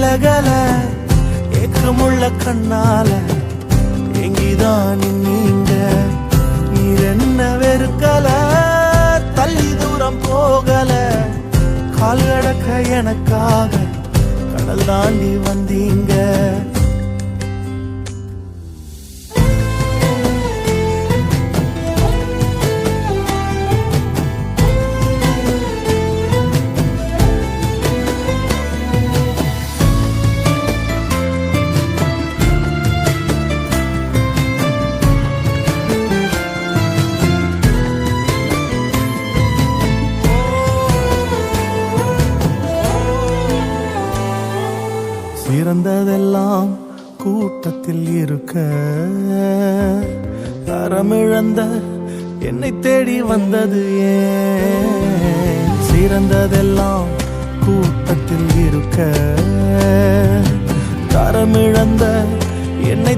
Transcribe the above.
விலகல ஏக்கமுள்ள கண்ணால எங்கிதான் நீங்க நீர் என்ன வெறுக்கல தள்ளி தூரம் போகல கால் கடக்க எனக்காக கடல் தாண்டி வந்தீங்க. சிறந்ததெல்லாம் கூட்டத்தில் இருக்க தரமிழந்த என்னை தேடி வந்தது ஏன்? சிறந்ததெல்லாம் கூட்டத்தில் இருக்க தரமிழந்த என்னை